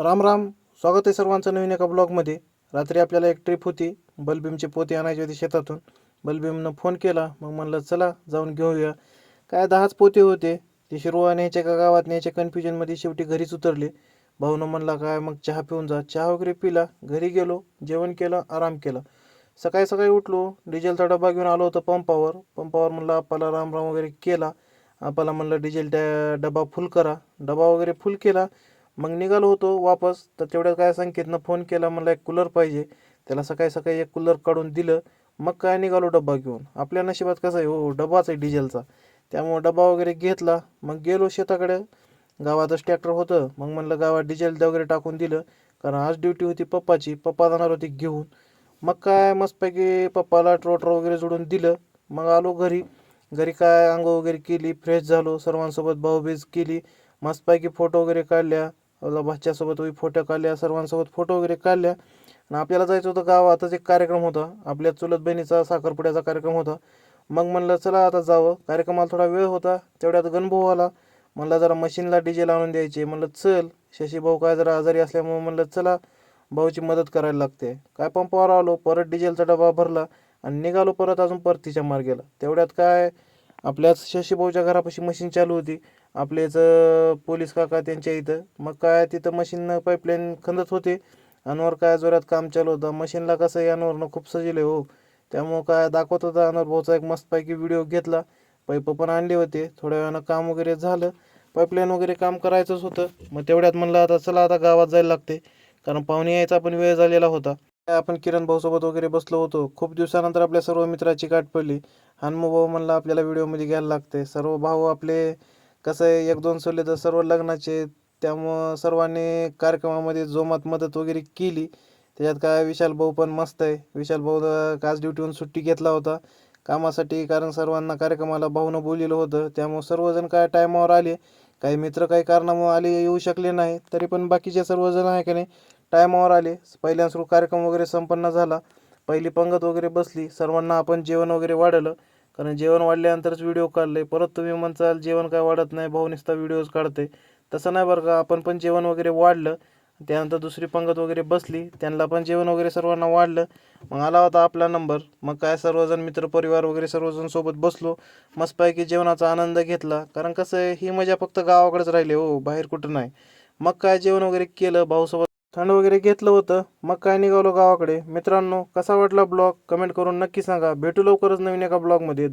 राम राम. स्वागत आहे सर्वांचं नवीन एका ब्लॉगमध्ये. रात्री आपल्याला एक ट्रिप होती. बलबीमचे पोते आणायचे होते शेतातून. बलबीमनं फोन केला, मग म्हणलं चला जाऊन घेऊया. काय 10च पोते होते. ते शिरवा न्यायचे का गावात न्यायचे कन्फ्युजनमध्ये शेवटी घरीच उतरले. भाऊनं म्हणला काय मग चहा पिऊन जा. चहा वगैरे पिला, घरी गेलो, जेवण केलं, आराम केला. सकाळी सकाळी उठलो, डिझेलचा डबा घेऊन आलो होतो पंपावर म्हणलं आप्पाला राम राम वगैरे केला. आप्पाला म्हणलं डिझेल डबा फुल करा. डबा वगैरे फुल केला. मग निघालो होतो वापस. तर तेवढ्यात काय संकेतनं फोन केला, म्हणला एक कूलर पाहिजे. त्याला सकाळी सकाळी एक कूलर काढून दिलं. मग काय निघालो डब्बा घेऊन. आपल्या नशिबात कसं आहे हो, डब्बाच आहे डिझेलचा. त्यामुळं डब्बा वगैरे घेतला. मग गेलो शेताकडे. गावातच ट्रॅक्टर होतं. मग म्हणलं गावात डिझेल वगैरे टाकून दिलं. कारण आज ड्युटी होती पप्पाची. पप्पा जाणार होते घेऊन. मग काय मस्तपैकी पप्पाला ट्रोटर वगैरे जोडून दिलं. मग आलो घरी. घरी काय आंघोळ वगैरे केली, फ्रेश झालो, सर्वांसोबत भाऊबीज केली. मस्तपैकी फोटो वगैरे काढल्या. भाच्यासोबत फोटो काढल्या, सर्वांसोबत फोटो वगैरे काढल्या. आणि आपल्याला जायचं होतं गावातच एक कार्यक्रम होता. आपल्या चुलत बहिणीचा साखरपुड्याचा कार्यक्रम होता. मग म्हणलं चला आता जावं. कार्यक्रमाला थोडा वेळ होता. तेवढ्यात गणभाऊ आला. म्हणलं जरा मशीनला डिझेल आणून द्यायचे. म्हणलं चल. शशी भाऊ काय जरा आजारी असल्यामुळे म्हणलं चला भाऊची मदत करायला लागते. काय पंपावर आलो, परत डिझेलचा डबा भरला आणि निघालो परत अजून परतीच्या मार्गेला. तेवढ्यात काय आपल्याच शशीभाऊच्या घरापाशी मशीन चालू होती. आपलेच पोलीस काका त्यांच्या इथं. मग काय तिथं मशीन पाईपलाईन खंदत होते. अनवर काय जोरात काम चालू होतं. मशीनला कसं आहे अनवरनं खूप सजिले हो. त्यामुळं काय दाखवत होता अनवर भाऊचा एक मस्तपैकी व्हिडिओ घेतला. पाईप पण आणले होते. थोड्या वेळानं काम वगैरे झालं. पाईपलाईन वगैरे काम करायचंच होतं. मग तेवढ्यात म्हणलं आता चला आता गावात जायला लागते. कारण पाहुणे यायचा पण वेळ झालेला होता. काय आपण किरण भाऊसोबत वगैरे बसलो होतो. खूप दिवसानंतर आपल्या सर्व मित्राची गाठ पडली. हनुभाऊ म्हणला आपल्याला व्हिडिओमध्ये घ्यायला लागते. सर्व भाऊ आपले कसं आहे एक दोन सोडले तर सर्व लग्नाचे. त्यामुळं सर्वांनी कार्यक्रमामध्ये जोमात मदत वगैरे केली. त्याच्यात काय विशाल भाऊ पण मस्त आहे. विशाल भाऊ आज ड्युटीहून सुट्टी घेतला होता कामासाठी. कारण सर्वांना कार्यक्रमाला भाऊनं बोललेलं होतं. त्यामुळं सर्वजण काय टायमावर आले. काही मित्र काही कारणामुळे आले येऊ शकले नाही. तरी पण बाकीचे सर्वजण आहे का नाही टायमावर आले. पहिल्यांदा कार्यक्रम वगैरे संपन्न झाला. पहिली पंगत वगैरे बसली. सर्वांना आपण जेवण वगैरे वाढलं. कारण जेवण वाढल्यानंतरच व्हिडिओ काढले. परत तुम्ही म्हणसाल जेवण काय वाढत नाही, भाऊ नुसता व्हिडिओज काढते. तसं नाही बरं का. आपण पण जेवण वगैरे वाढलं. त्यानंतर दुसरी पंगत वगैरे बसली. त्यांना पण जेवण वगैरे सर्वांना वाढलं. मग आला होता आपला नंबर. मग काय सर्वजण मित्रपरिवार वगैरे सर्वजण सोबत बसलो. मस्तपैकी जेवणाचा आनंद घेतला. कारण कसं आहे ही मजा फक्त गावाकडेच राहिली हो, बाहेर कुठं नाही. मग काय जेवण वगैरे केलं भाऊसोबत. थंड वगैरे घेतलं होतं. मग काय निघालो गावाकडे. मित्रांनो कसा वाटला ब्लॉग कमेंट करून नक्की सांगा. भेटू लवकरच नवीन एका ब्लॉगमध्ये.